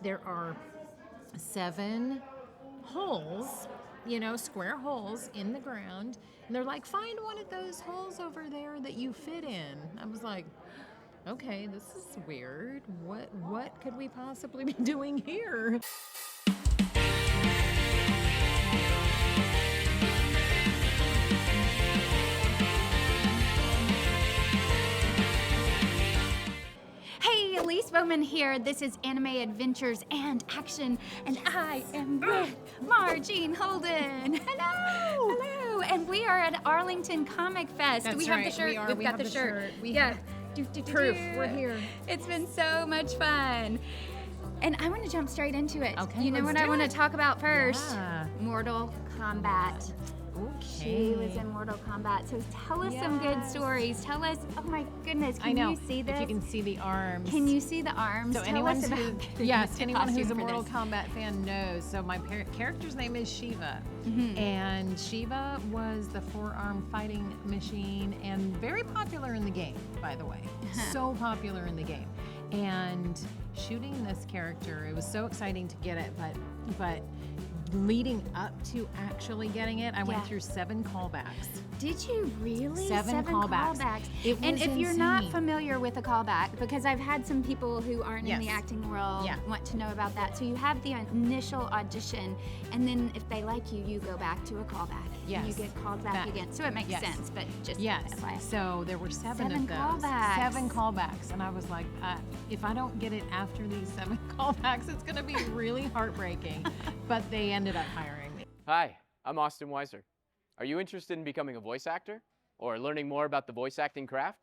there are 7 holes, square holes in the ground. And they're like, find one of those holes over there that you fit in. I was like, okay, this is weird. What could we possibly be doing here? Hey, Elise Baughman here. This is Anime Adventures and Action, and I am with Marjean Holden. Hello! Hello! And we are at Arlington Comic Fest. That's we have right, the shirt. we got have the the shirt. shirt. We yeah. have proof. We're here. It's been so much fun. And I want to jump straight into it. Okay, you know let's what I do want to it. talk about first? Yeah. Mortal Kombat. Okay. She was in Mortal Kombat. So tell us some good Yes. stories. Tell us, oh my goodness, I know. you see this? If you can see the arms. Can you see the arms? So Tell anyone us about yes, anyone who's a costume for Mortal this. Kombat fan knows. So my character's name is Sheeva, Mm-hmm. and Sheeva was the forearm fighting machine, and very popular in the game, by the way. So popular in the game. And shooting this character, it was so exciting to get it, but leading up to actually getting it, I went through 7 callbacks. Did you really? 7 callbacks. It And was if you're not insane. familiar with a callback, because I've had some people who aren't in the Yes. acting world Yeah. want to know about that. So you have the initial audition, and then if they like you, you go back to a callback. And you Yes. get called back again. So it makes Yes. sense, but just Yes. FYI. So there were 7 7 of those. callbacks. 7 callbacks. And I was like, if I don't get it after these 7 callbacks, it's going to be really heartbreaking. But they ended up hiring me. Hi, I'm Austin Weiser. Are you interested in becoming a voice actor or learning more about the voice acting craft?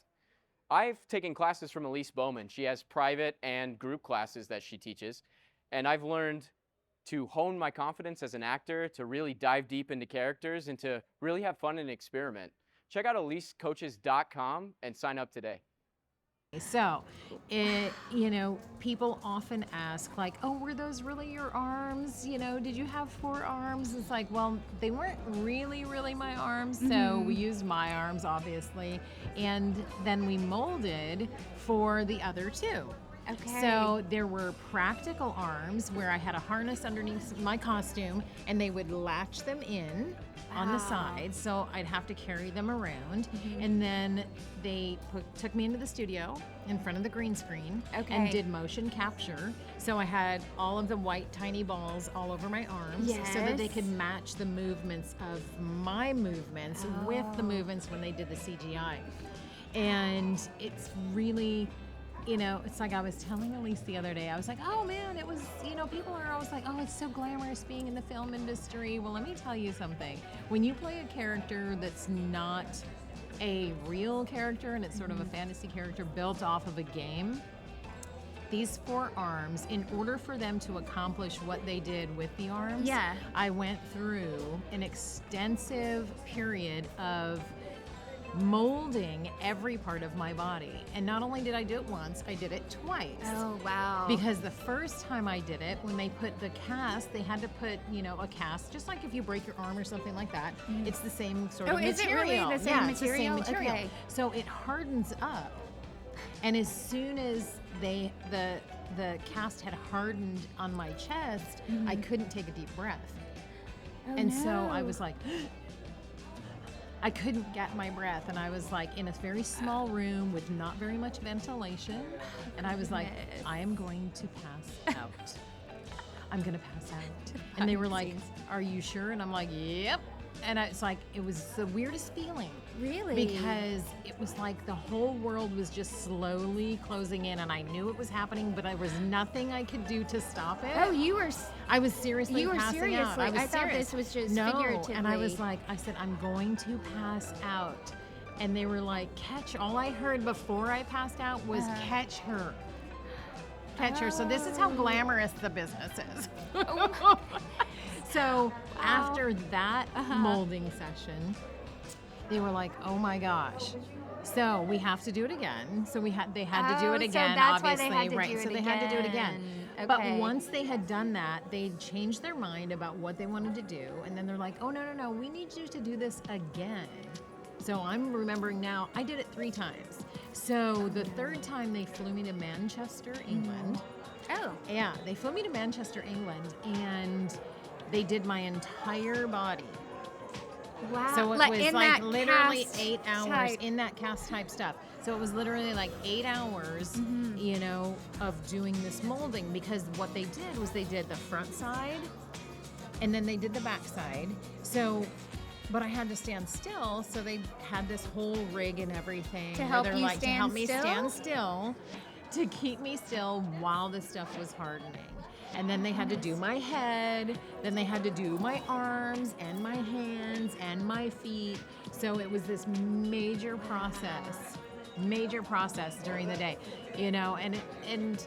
I've taken classes from Elise Baughman. She has private and group classes that she teaches, and I've learned to hone my confidence as an actor, to really dive deep into characters, and to really have fun and experiment. Check out EliseCoaches.com and sign up today. So, people often ask, like, oh, were those really your arms? Did you have 4 arms? It's like, well, they weren't really my arms, so we used my arms, obviously, and then we molded for the other 2. Okay. So there were practical arms where I had a harness underneath my costume, and they would latch them in on the Wow. side, so I'd have to carry them around. And then they took me into the studio in front of the green screen and did motion capture. So I had all of the white tiny balls all over my arms so that they Yes. could match the movements of my movements with the movements when they did the CGI. And it's really... it's like I was telling Elise the other day, I was like, oh man, it was, people are always like, oh, it's so glamorous being in the film industry. Well, let me tell you something. When you play a character that's not a real character and it's sort of a fantasy character built off of a game, these 4 arms, in order for them to accomplish what they did with the arms, I went through an extensive period of molding every part of my body. And not only did I do it once, I did it twice. Oh, wow. Because the first time I did it, when they put the cast, they had to put, a cast, just like if you break your arm or something like that, it's the same sort of material. Is it really the same It's the same material. Okay. So it hardens up. And as soon as the cast had hardened on my chest, I couldn't take a deep breath. So I was like, I couldn't get my breath, and I was like in a very small room with not very much ventilation, and I was like, I am going to pass out. I'm going to pass out. And they were like, are you sure? And I'm like, yep. And it's like, it was the weirdest feeling. Really? Because it was like the whole world was just slowly closing in, and I knew it was happening, but there was nothing I could do to stop it. Oh, you were... I was seriously passing out. I was I thought serious. this was just No, figuratively. and I was like, I said, I'm going to pass out. And they were like, catch. All I heard before I passed out was catch her. Catch her. So this is how glamorous the business is. So after that molding session, they were like, oh my gosh. So we have to do it again. So they had to do it again, so that's obviously, why they had to right? do So it they had to do it again. again. But Okay. once they had done that, they changed their mind about what they wanted to do, and then they're like, "Oh no, we need you to do this again." So I'm remembering now. I did it 3 times. So the 3rd time they flew me to Manchester, England. Oh. Yeah, they flew me to Manchester, England, and they did my entire body. Wow. So it Like was in like that literally cast 8 hours type. in that cast type stuff. So it was literally like 8 hours, you know, of doing this molding, because what they did was they did the front side and then they did the back side. So, but I had to stand still. So they had this whole rig and everything. To where help they're you like, to help stand me still? stand still, to keep me still while the stuff was hardening. And then they had to do my head, then they had to do my arms and my hands and my feet. So it was this major process during the day, you know, and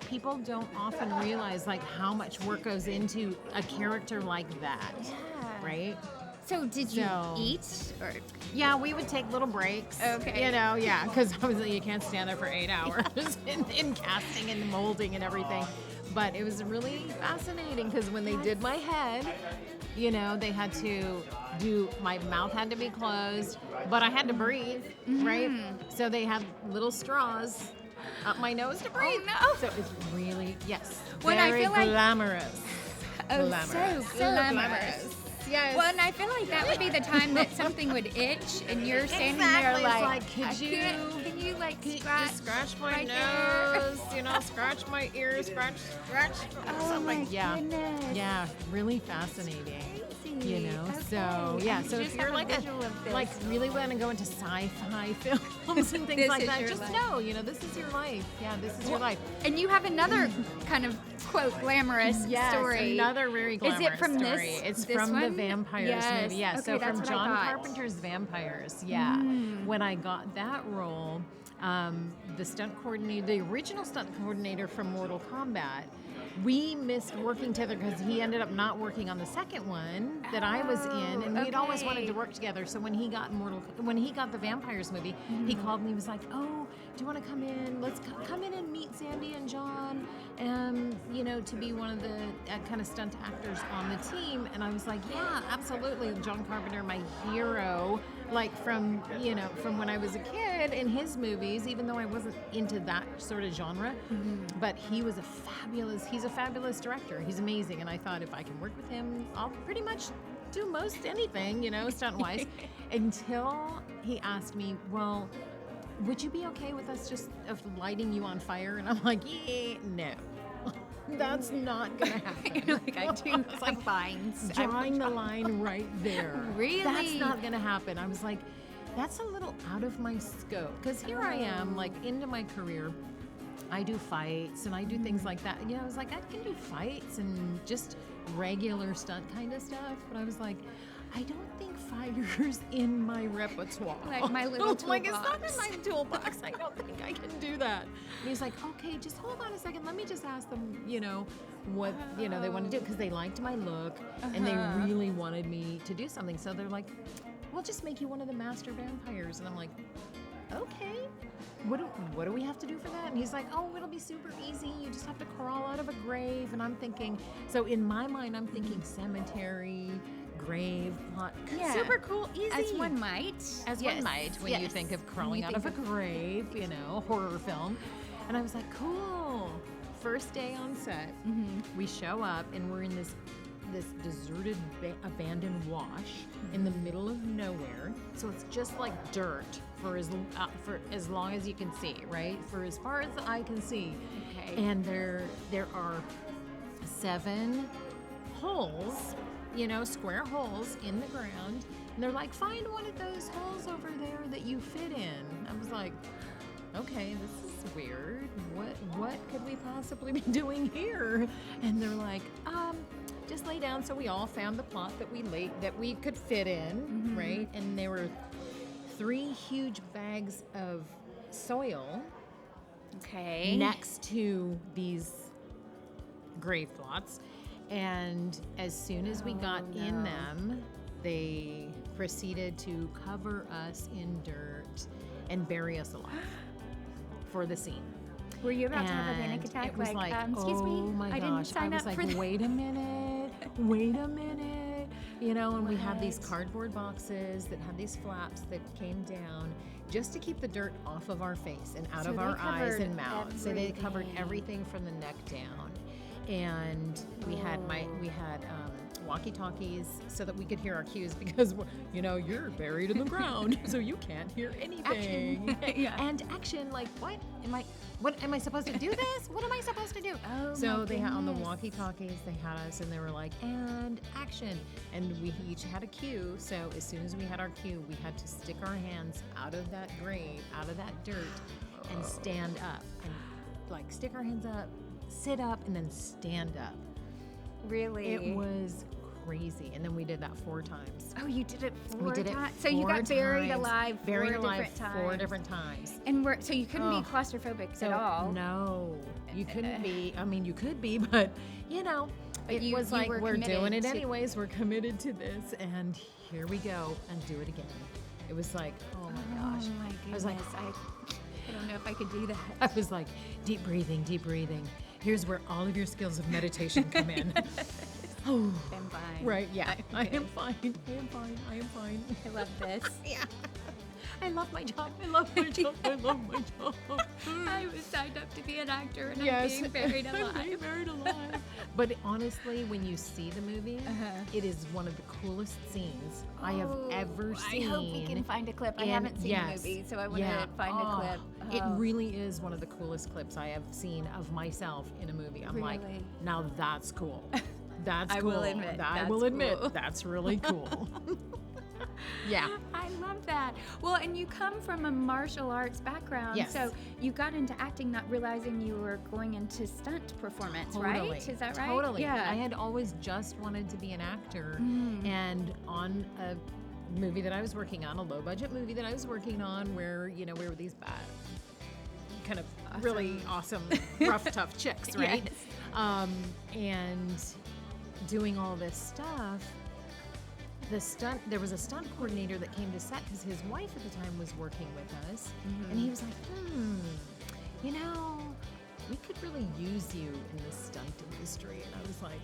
people don't often realize like how much work goes into a character like that, right? So did you So- eat? Or Yeah, we would take little breaks. Okay. You know, yeah, because obviously you can't stand there for 8 hours in casting and molding and everything. But it was really fascinating because when they did my head, you know, they had to my mouth had to be closed, but I had to breathe, right? So they had little straws up my nose to breathe. no. So it's really, yes, When I very feel like- glamorous. Oh, Glamorous. so glamorous. Yes. Well, and I feel like that would be the time that something would itch, and you're standing Exactly. there It's like, could I you can't- can you like just scratch my right there? nose, you know, scratch my ear, scratch, Oh something. my Yeah, goodness. yeah, really fascinating. You know, Okay. so yeah, I so just if you're have a like visual of this. like really want to go into sci-fi films and things This like is that, your just life. know, you know, this is your life. Yeah, this is your life. And you have another kind of quote glamorous Yes, story. another very glamorous Is it from story. this? It's this from the one? Vampires Yes. movie. Yeah, Okay, so that's from what I John thought. Carpenter's Vampires. Yeah, when I got that role, the stunt coordinator, the original stunt coordinator from Mortal Kombat, we missed working together because he ended up not working on the second one that I was in, and we'd always wanted to okay. work together. So when he got the Vampires movie, he called me. He was like, "Oh, do you want to come in? Let's come in and meet Sandy and John, you know, to be one of the kind of stunt actors on the team." And I was like, "Yeah, absolutely." John Carpenter, my hero, like from when I was a kid in his movies, even though I wasn't into that sort of genre, but he's a fabulous director. He's amazing, and I thought if I can work with him, I'll pretty much do most anything, you know, stunt-wise. Until he asked me, "Well, would you be okay with us just of lighting you on fire?" And I'm like, "Yeah, no." That's not gonna happen. Like I do like vines. Drawing the line right there. Really? That's not gonna happen. I was like, that's a little out of my scope. Because here I am, like into my career. I do fights and I do things like that. You know, I was like, I can do fights and just regular stunt kind of stuff. But I was like, I don't think fire's in my repertoire. Like my little Like, it's not in toolbox. my toolbox. I don't think I can do that. And he's like, okay, just hold on a second. Let me just ask them, you know, what, you know, they want to do. Because they liked my look and they really wanted me to do something. So they're like, we'll just make you one of the master vampires. And I'm like, okay. What do we have to do for that? And he's like, oh, it'll be super easy. You just have to crawl out of a grave. And I'm thinking, so in my mind, I'm thinking cemetery, grave, plot. Yeah. Super cool, easy. As one might. As one might when you think of crawling out of a grave, you know, horror film. And I was like, cool. First day on set, we show up and we're in this deserted, abandoned wash in the middle of nowhere. So it's just like dirt for as long as you can see, right? For as far as the eye can see. Okay. And there are 7 holes, you know, square holes in the ground. And they're like, find one of those holes over there that you fit in. I was like, okay, this is weird. What could we possibly be doing here? And they're like, just lay down. So we all found the plot that we could fit in, right? And there were 3 huge bags of soil Okay. next to these grave plots. And as soon as we got in them, they proceeded to cover us in dirt and bury us alive for the scene. Were you about to have a panic And attack? It was like, excuse oh me, my I gosh. didn't sign I was up like, for that. wait a minute. you know, and we had these What? cardboard boxes that had these flaps that came down just to keep the dirt off of our face and out So of they our eyes covered and mouth. So they covered everything. everything from the neck down. And we had walkie-talkies so that we could hear our cues because, you know, you're buried in the ground, so you can't hear anything. Yeah. And action, like, what am I supposed to do this? What am I supposed to do? Oh, So my they had on the goodness. walkie-talkies, they had us and they were like, and action. And we each had a cue. So as soon as we had our cue, we had to stick our hands out of that grave, out of that dirt, and stand up. And like stick our hands up, sit up, and then stand up. Really? It was crazy. And then we did that 4 times. Oh, you did it 4 We did it times? So you 4 got buried times. alive Buried 4 alive different times. 4 different times. And so you couldn't Oh. be claustrophobic So at all. no, you couldn't be. I mean, you could be, but you know, But it you- was you like were we're doing committed it to- anyways. We're committed to this, and here we go and do it again. It was like, oh my gosh. Oh my I was like, goodness. I don't know if I could do that. I was like, deep breathing, deep breathing. Here's where all of your skills of meditation come in. Oh, I'm fine. right, yeah. I Okay. am fine. I am fine. I am fine. I love this. Yeah. I love my job. I love my job. I love my job. I was signed up to be an actor and Yes. I'm being buried I'm being alive. buried alive. But honestly, when you see the movie, it is one of the coolest scenes I have Oh, ever seen. I hope we can find a clip. I And haven't seen yes, the movie, so I want to yeah. find a clip. It Oh. really is one of the coolest clips I have seen of myself in a movie. I'm like, Really? now that's cool. That's I cool. will admit, I that's will admit, cool. that's really cool. Yeah. I love that. Well, and you come from a martial arts background, Yes. so you got into acting not realizing you were going into stunt performance, Totally. right? Is that right? Totally. Yeah. I had always just wanted to be an actor, Mm. and on a movie that I was working on, a low budget movie that I was working on, where we were these bad, kind of really awesome, rough, tough chicks, right? Yes. And doing all this stuff. There was a stunt coordinator that came to set because his wife at the time was working with us, and he was like, we could really use you in the stunt industry. And I was like,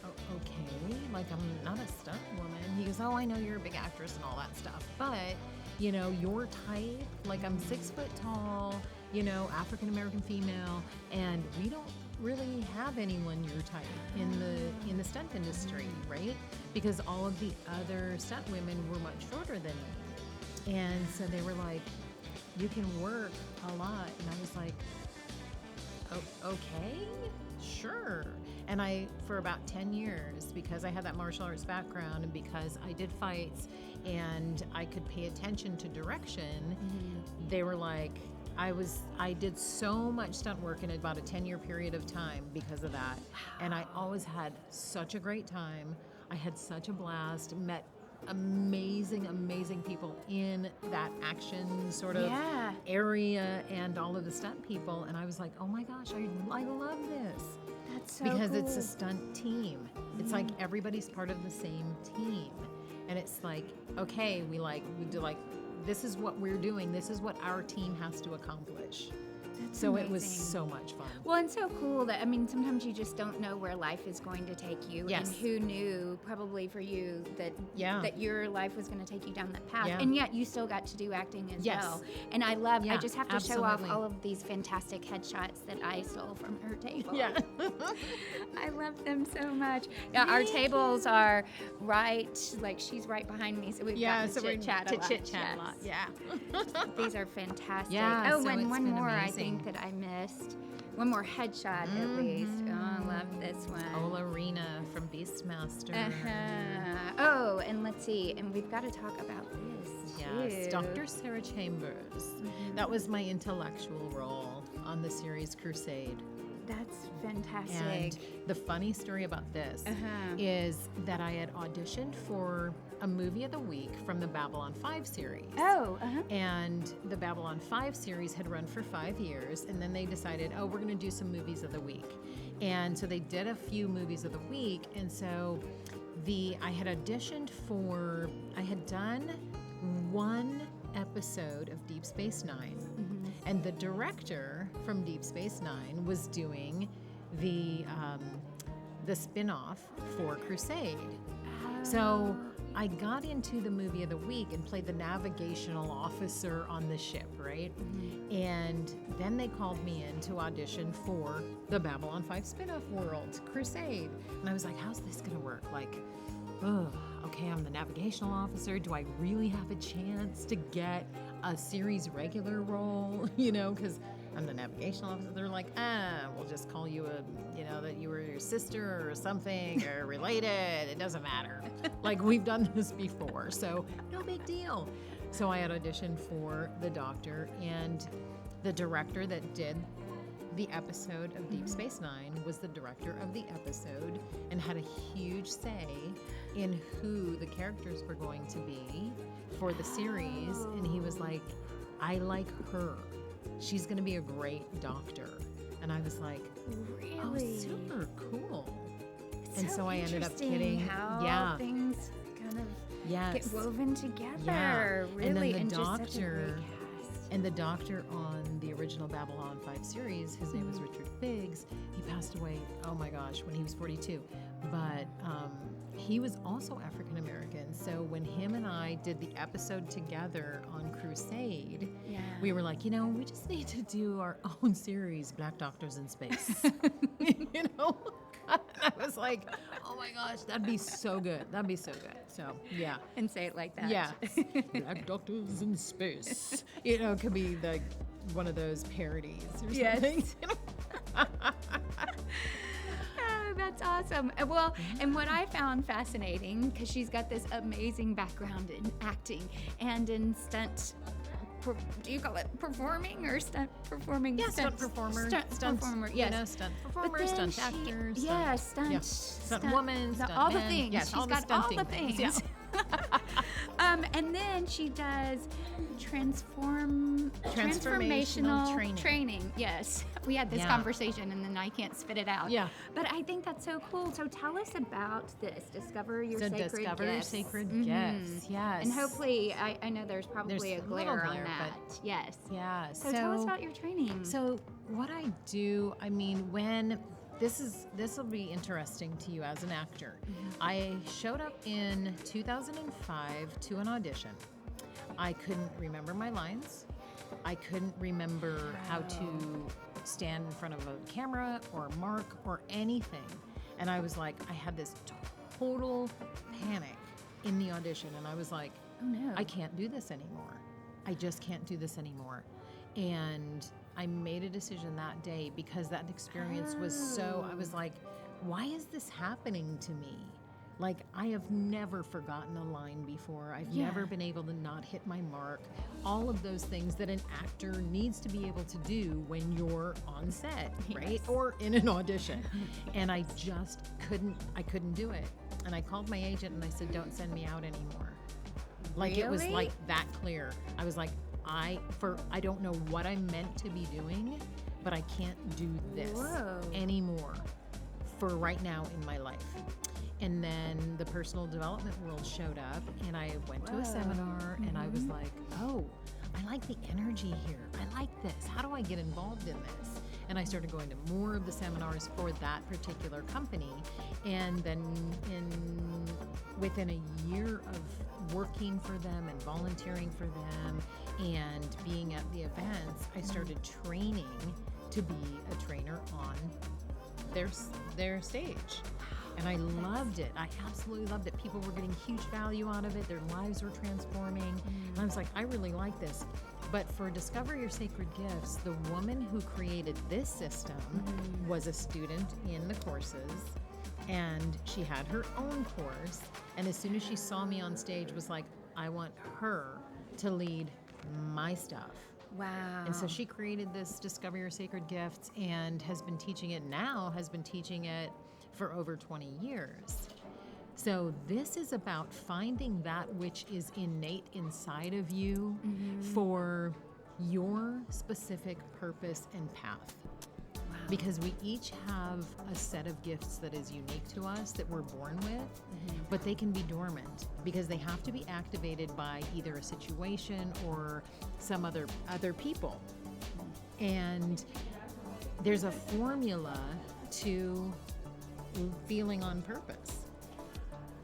oh, okay, like I'm not a stunt woman. He goes, oh, I know you're a big actress and all that stuff, but your type, like I'm 6 foot tall, African American female, and we don't really have anyone your type in the stunt industry, right? Because all of the other stunt women were much shorter than me. And so they were like, you can work a lot. And I was like, oh, okay, sure. And for about 10 years, because I had that martial arts background and because I did fights and I could pay attention to direction, they were like, I did so much stunt work in about a 10-year period of time because of that. And I always had such a great time. I had such a blast, met amazing, amazing people in that action sort of Yeah. area and all of the stunt people. And I was like, oh my gosh, I love this. That's so Because cool. it's a stunt team. It's like everybody's part of the same team. And it's like, okay, we do this is what we're doing. This is what our team has to accomplish. That's So it was amazing. so much fun. Well, and so cool that, sometimes you just don't know where life is going to take you. Yes. And who knew, probably for you, that Yeah. that your life was going to take you down that path. Yeah. and yet you still got to do acting as Yes. well. And I Yeah, just have to show off absolutely. all of these fantastic headshots that I stole from her table. Yeah. I love them so much. Yeah, our tables are she's right behind me, so we've Yeah, got to so we're chit-chat a lot. chit-chat a lot. Yes. Yeah. These are fantastic. Yeah, oh, so and it's one been more I amazing. think that I missed. One more headshot at least. Oh, I love this one. Olarina from Beastmaster. Uh-huh. Oh, and let's see. And we've got to talk about this. Yes, too. Dr. Sarah Chambers. That was my intellectual role on the series Crusade. That's fantastic. And the funny story about this is that I had auditioned for a movie of the week from the Babylon 5 series. Oh, And the Babylon 5 series had run for 5 years, and then they decided, we're going to do some movies of the week. And so they did a few movies of the week, and so I had auditioned I had done one episode of Deep Space Nine, and the director from Deep Space Nine was doing the spin-off for Crusade. So I got into the movie of the week and played the navigational officer on the ship, right? And then they called me in to audition for the Babylon 5 spin-off world, Crusade. And I was like, how's this gonna work? Like, okay, I'm the navigational officer. Do I really have a chance to get a series regular role? You know, because I'm the navigational officer. They're like, we'll just call you that you were your sister or something or related. It doesn't matter. Like, we've done this before, so no big deal. So I had auditioned for the Doctor, and the director that did the episode of Deep Space Nine was the director of the episode and had a huge say in who the characters were going to be for the series. And he was like, I like her. She's going to be a great doctor. And I was like, Really? oh, super cool. It's And so I ended up interesting getting, how things kind of get yes. woven together. Yeah. Really, And then the just such a great Doctor- cast. And the Doctor on the original Babylon 5 series, his name was Richard Biggs. He passed away, oh my gosh, when he was 42. But he was also African American. So when him and I did the episode together on Crusade, we were like, we just need to do our own series, Black Doctors in Space. I was like, oh my gosh, that'd be so good. That'd be so good. So, yeah. And say it like that. Yeah. Black Doctors in Space. It could be like one of those parodies or something. Oh, that's awesome. Well, and what I found fascinating, because she's got this amazing background in acting and in stunt. Do you call it performing or stunt performing? Yeah, stunt performer. Stunt performer, yes. Stunt performer, stunt actor. Yeah, stunt woman, stunt all the man. things. Yes, She's all the got all the stunting things. Yeah. And then she does transformational training. Yes, we had this conversation and then I can't spit it out. Yeah. But I think that's so cool. So tell us about this. Discover your sacred gifts. Discover your sacred gifts. Yes. And hopefully, I know there's probably a glare on that. but Yes. Yeah. So tell us about your training. So what I do, when this will be interesting to you as an actor. I showed up in 2005 to an audition. I couldn't remember my lines. I couldn't remember how to stand in front of a camera or mark or anything. And I was like, I had this total panic in the audition. And I was like, oh no, I can't do this anymore. I just can't do this anymore. And I made a decision that day because that experience was so, I was like, why is this happening to me? Like, I have never forgotten a line before. I've never been able to not hit my mark. All of those things that an actor needs to be able to do when you're on set, right? Or in an audition. And I just couldn't do it. And I called my agent and I said, don't send me out anymore. Like, it was like that clear. I was like, I don't know what I'm meant to be doing, but I can't do this anymore for right now in my life. And then the personal development world showed up and I went to a seminar and I was like, oh, I like the energy here. I like this. How do I get involved in this? And I started going to more of the seminars for that particular company. And then within a year of working for them and volunteering for them and being at the events, I started training to be a trainer on their stage. And I loved it. I absolutely loved it. People were getting huge value out of it. Their lives were transforming. And I was like, I really like this. But for Discover Your Sacred Gifts, the woman who created this system was a student in the courses. And she had her own course. And as soon as she saw me on stage, was like, I want her to lead my stuff. Wow. And so she created this Discover Your Sacred Gifts and has been teaching it for over 20 years. So this is about finding that which is innate inside of you for your specific purpose and path. Wow. Because we each have a set of gifts that is unique to us that we're born with, but they can be dormant because they have to be activated by either a situation or some other people. And there's a formula to feeling on purpose.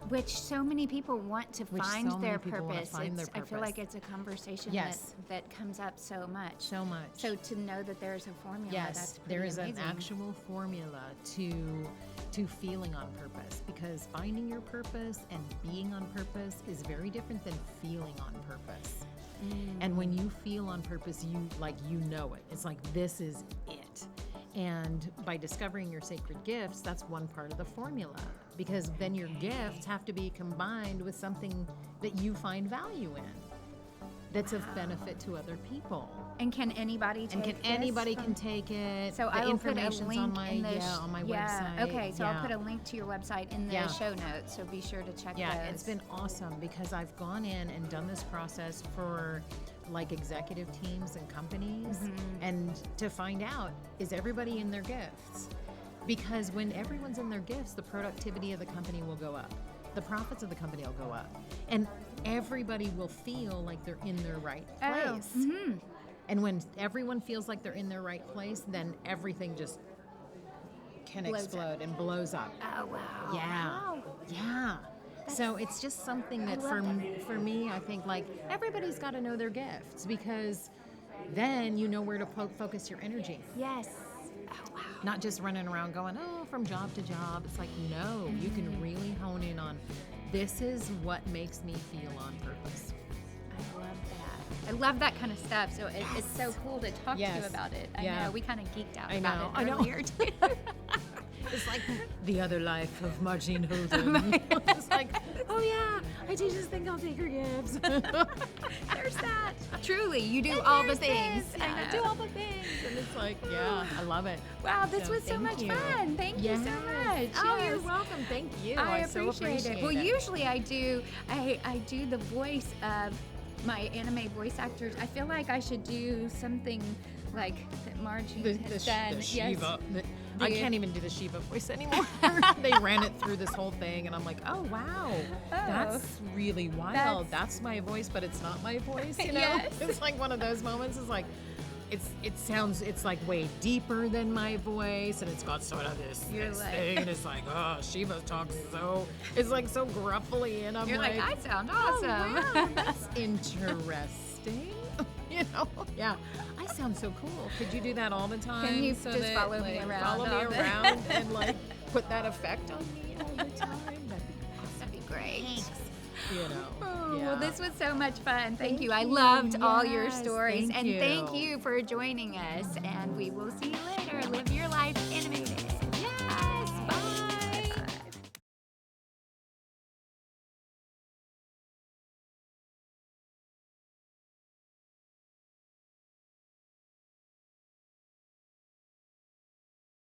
Which so many people want to find so many their people wanna purpose. find their I feel purpose. like it's a conversation Yes. that comes up so much. So much. So to know that there's a formula, Yes, that's pretty there is amazing. an actual formula to feeling on purpose, because finding your purpose and being on purpose is very different than feeling on purpose. And when you feel on purpose, you know it. It's like, this is it. And by discovering your sacred gifts, that's one part of the formula, because then your gifts have to be combined with something that you find value in, that's of benefit to other people. And can anybody take And this anybody from- can take it. So the I will put a information's link on my in the on my website. Okay, so Yeah. I'll put a link to your website in the Yeah. show notes. So be sure to check Yeah, those. it's been awesome, because I've gone in and done this process for like executive teams and companies, and to find out, is everybody in their gifts? Because when everyone's in their gifts, the productivity of the company will go up. The profits of the company will go up. And everybody will feel like they're in their right place. And when everyone feels like they're in their right place, then everything just can Blows explode and blows up. Oh wow! Yeah. Wow. Yeah. So it's just something that for me, I think like everybody's got to know their gifts, because then you know where to focus your energy. Yes. Oh wow. Not just running around going, oh, from job to job. It's like, no, you can really hone in on, this is what makes me feel on purpose. I love that. I love that kind of stuff. So it's so cool to talk to you Yes. about it. I Yeah. know we kind of geeked out I about know, it I know. earlier too. It's like the other life of Marjean Holden. It's like, oh yeah, I just think I'll take her gifts. There's that. Truly, you do all the things. I I do know. all the things. And it's like, yeah, I love it. Wow, this So was so thank much you. fun. Thank you so Yes. much. Oh, you're Yes. welcome. Thank you. I so appreciate it. Well, usually I do the voice of my anime voice actors. I feel like I should do something like that Marjean has done. The Yes. Sheeva. I The- can't even do the Sheeva voice anymore. They ran it through this whole thing, and I'm like, oh wow, that's really wild. That's my voice, but it's not my voice. You know, Yes. it's like one of those moments. It's like, it's like way deeper than my voice, and it's got sort of this like- thing, and it's like, oh, Sheeva talks it's like so gruffly, and I'm You're like, I sound oh, awesome. wow, that's interesting. You know, yeah, I sound so cool. Could you do that all the time? Can you so just that, follow me like, around Follow all me the- around and like put that effect on me all the time. That'd be awesome. That'd be great. You know. Oh, yeah. well, this was so much fun. Thank Thank you. I you. loved all your Yes, stories. thank And you. thank you for joining us. And we will see you later. Live your life